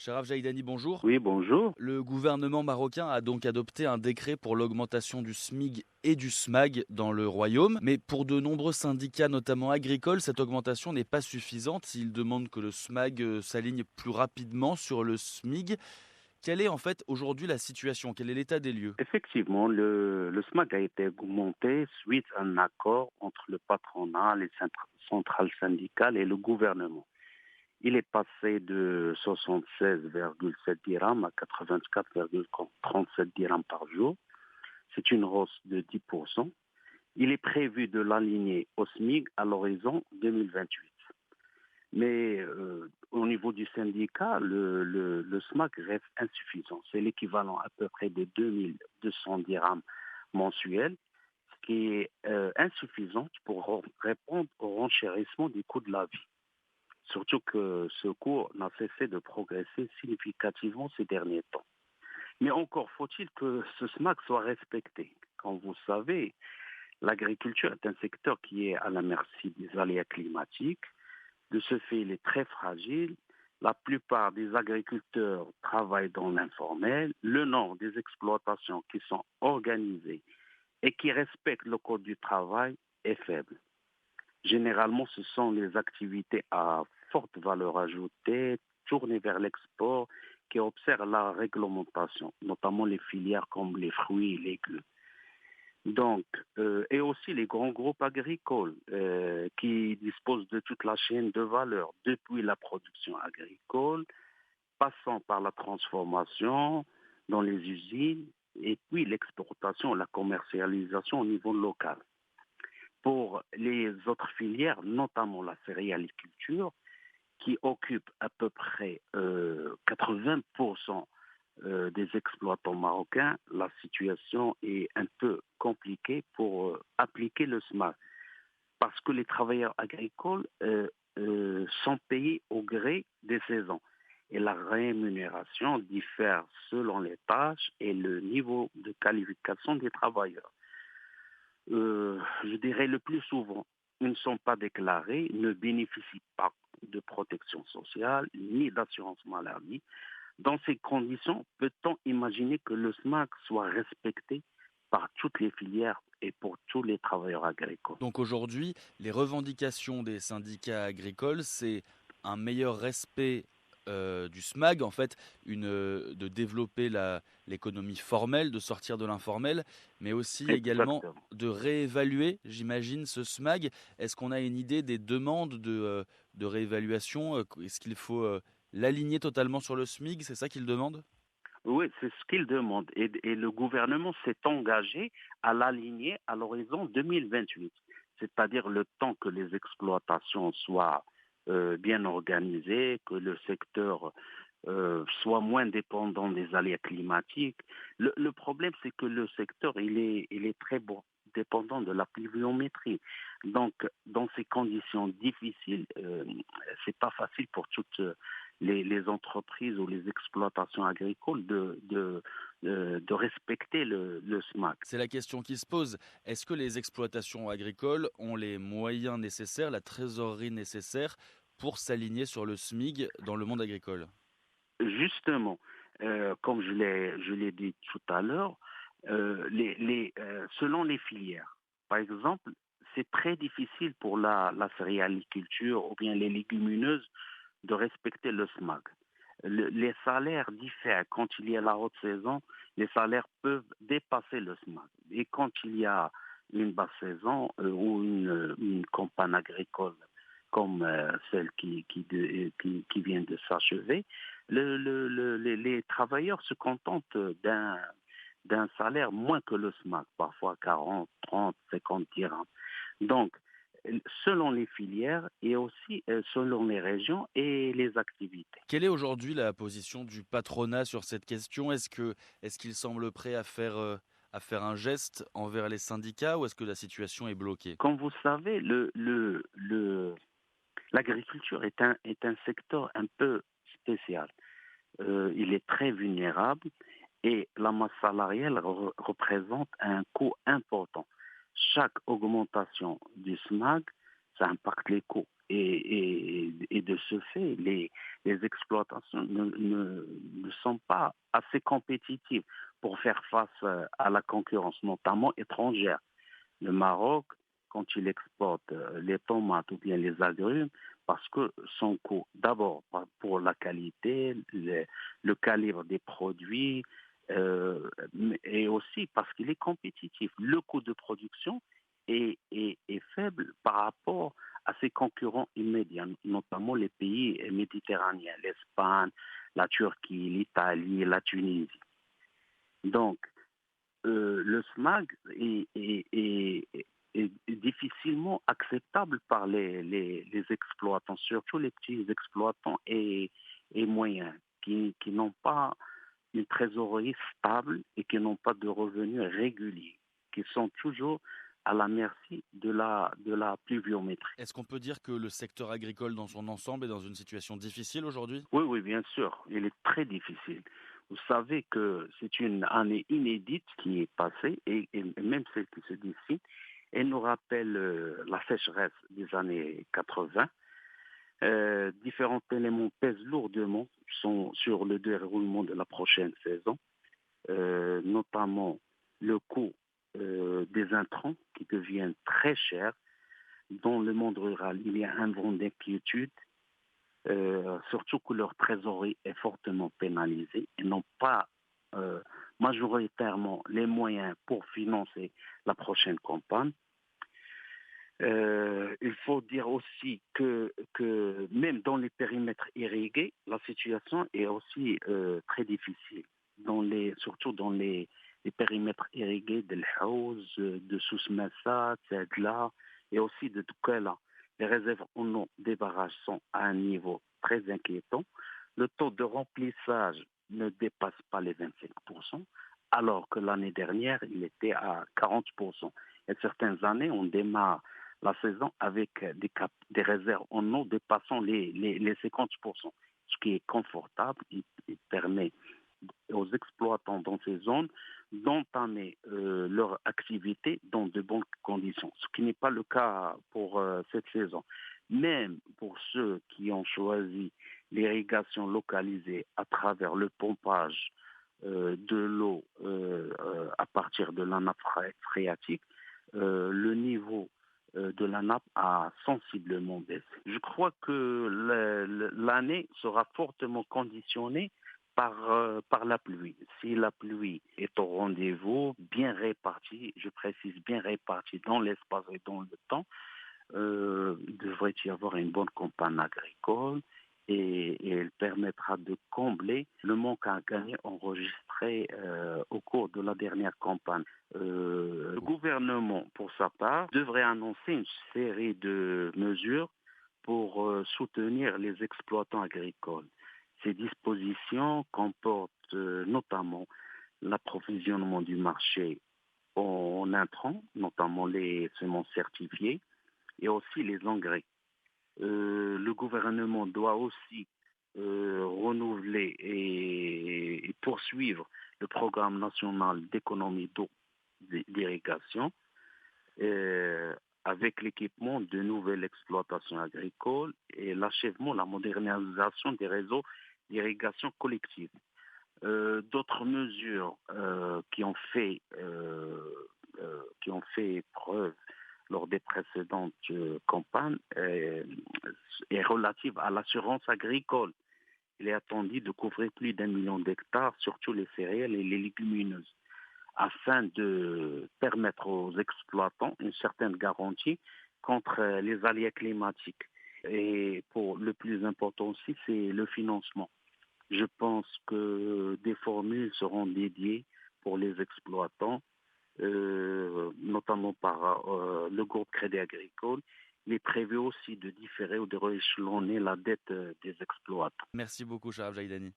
Cheraf Jaïdani, bonjour. Oui, bonjour. Le gouvernement marocain a donc adopté un décret pour l'augmentation du SMIG et du SMAG dans le royaume. Mais pour de nombreux syndicats, notamment agricoles, cette augmentation n'est pas suffisante. Ils demandent que le SMAG s'aligne plus rapidement sur le SMIG. Quelle est en fait aujourd'hui la situation? Quel est l'état des lieux? Effectivement, le SMAC a été augmenté suite à un accord entre le patronat, les centrales syndicales et le gouvernement. Il est passé de 76,7 dirhams à 84,37 dirhams par jour. C'est une hausse de 10%. Il est prévu de l'aligner au SMIC à l'horizon 2028. Mais au niveau du syndicat, le SMAC reste insuffisant. C'est l'équivalent à peu près de 2200 dirhams mensuels, ce qui est insuffisant pour répondre au renchérissement du coût de la vie. Surtout que ce coût n'a cessé de progresser significativement ces derniers temps. Mais encore faut-il que ce SMAC soit respecté. Comme vous savez, l'agriculture est un secteur qui est à la merci des aléas climatiques. De ce fait, il est très fragile. La plupart des agriculteurs travaillent dans l'informel. Le nombre des exploitations qui sont organisées et qui respectent le code du travail est faible. Généralement, ce sont les activités à forte valeur ajoutée, tournées vers l'export, qui observent la réglementation, notamment les filières comme les fruits et légumes. Donc, et aussi les grands groupes agricoles qui disposent de toute la chaîne de valeur, depuis la production agricole, passant par la transformation dans les usines, et puis l'exportation, la commercialisation au niveau local. Pour les autres filières, notamment la céréaliculture, qui occupe à peu près 80% des exploitants marocains, la situation est un peu compliquée pour appliquer le SMAC. Parce que les travailleurs agricoles sont payés au gré des saisons. Et la rémunération diffère selon les tâches et le niveau de qualification des travailleurs. Je dirais le plus souvent, ils ne sont pas déclarés, ne bénéficient pas de protection sociale ni d'assurance maladie. Dans ces conditions, peut-on imaginer que le SMAC soit respecté par toutes les filières et pour tous les travailleurs agricoles? Donc aujourd'hui, les revendications des syndicats agricoles, c'est un meilleur respect du SMAG, en fait, de développer l'économie formelle, de sortir de l'informel, mais aussi également Exactement. de réévaluer, j'imagine, ce SMAG. Est-ce qu'on a une idée des demandes de réévaluation? Est-ce qu'il faut l'aligner totalement sur le SMIG? C'est ça qu'ils demandent? Oui, c'est ce qu'ils demandent. Et le gouvernement s'est engagé à l'aligner à l'horizon 2028, c'est-à-dire le temps que les exploitations soient bien organisées, que le secteur soit moins dépendant des aléas climatiques. Le problème, c'est que le secteur, il est très bon, dépendant de la pluviométrie. Donc, dans ces conditions difficiles, c'est pas facile pour toutes les entreprises ou les exploitations agricoles de respecter le SMAC. C'est la question qui se pose. Est-ce que les exploitations agricoles ont les moyens nécessaires, la trésorerie nécessaire pour s'aligner sur le SMIG dans le monde agricole? Justement, comme je l'ai dit tout à l'heure, selon les filières, par exemple, c'est très difficile pour la céréaliculture ou bien les légumineuses de respecter le SMAC. Les salaires diffèrent. Quand il y a la haute saison, les salaires peuvent dépasser le SMAC. Et quand il y a une basse saison ou une campagne agricole comme celle qui vient de s'achever, les travailleurs se contentent d'un salaire moins que le SMAC, parfois 40, 30, 50 dirhams. Donc, selon les filières et aussi selon les régions et les activités. Quelle est aujourd'hui la position du patronat sur cette question? Est-ce qu'il semble prêt à faire un geste envers les syndicats ou est-ce que la situation est bloquée? Comme vous savez, l'agriculture est un secteur un peu spécial. Il est très vulnérable et la masse salariale représente un coût important. Chaque augmentation du SMAG, ça impacte les coûts. Et de ce fait, les exploitations ne sont pas assez compétitives pour faire face à la concurrence, notamment étrangère. Le Maroc, quand il exporte les tomates ou bien les agrumes, parce que son coût, d'abord pour la qualité, le calibre des produits, et aussi parce qu'il est compétitif. Le coût de production est faible par rapport à ses concurrents immédiats, notamment les pays méditerranéens, l'Espagne, la Turquie, l'Italie, la Tunisie. Donc, le SMAG est difficilement acceptable par les exploitants, surtout les petits exploitants et moyens, qui n'ont pas une trésorerie stable et qui n'ont pas de revenus réguliers, qui sont toujours à la merci de la pluviométrie. Est-ce qu'on peut dire que le secteur agricole dans son ensemble est dans une situation difficile aujourd'hui? Oui, oui, bien sûr, il est très difficile. Vous savez que c'est une année inédite qui est passée et même celle qui se dessine. Elle nous rappelle la sécheresse des années 80. Différents éléments pèsent lourdement sur le déroulement de la prochaine saison, notamment le coût des intrants qui deviennent très chers. Dans le monde rural, il y a un vent d'inquiétude, surtout que leur trésorerie est fortement pénalisée et n'ont pas euh, majoritairement les moyens pour financer la prochaine campagne. Il faut dire aussi que même dans les périmètres irrigués, la situation est aussi très difficile. Surtout dans les périmètres irrigués de l'Haouz, de Souss-Massa, de Tadla et aussi de Doukkala. Les réserves en eau des barrages sont à un niveau très inquiétant. Le taux de remplissage ne dépasse pas les 25%, alors que l'année dernière, il était à 40%. Et certaines années, on démarre la saison avec des réserves en eau dépassant les 50%, ce qui est confortable. Il permet aux exploitants dans ces zones d'entamer leur activité dans de bonnes conditions, ce qui n'est pas le cas pour cette saison. Même pour ceux qui ont choisi l'irrigation localisée à travers le pompage de l'eau à partir de la nappe phréatique, le niveau de la nappe a sensiblement baissé. Je crois que l'année sera fortement conditionnée par la pluie. Si la pluie est au rendez-vous, bien répartie, je précise bien répartie dans l'espace et dans le temps, il devrait y avoir une bonne campagne agricole et elle permettra de combler le manque à gagner enregistré au cours de la dernière campagne. Le gouvernement, pour sa part, devrait annoncer une série de mesures pour soutenir les exploitants agricoles. Ces dispositions comportent notamment l'approvisionnement du marché en intrants, notamment les semences certifiées, et aussi les engrais. Le gouvernement doit aussi renouveler et poursuivre le programme national d'économie d'eau d'irrigation avec l'équipement de nouvelles exploitations agricoles et l'achèvement, la modernisation des réseaux d'irrigation collective. D'autres mesures qui ont fait preuve lors des précédentes campagnes est relative à l'assurance agricole. Il est attendu de couvrir plus d'1 million d'hectares, surtout les céréales et les légumineuses, afin de permettre aux exploitants une certaine garantie contre les aléas climatiques. Et pour le plus important aussi, c'est le financement. Je pense que des formules seront dédiées pour les exploitants, notamment par le groupe Crédit Agricole. Il est prévu aussi de différer ou de rééchelonner la dette des exploitants. Merci beaucoup, Charles Jaïdani.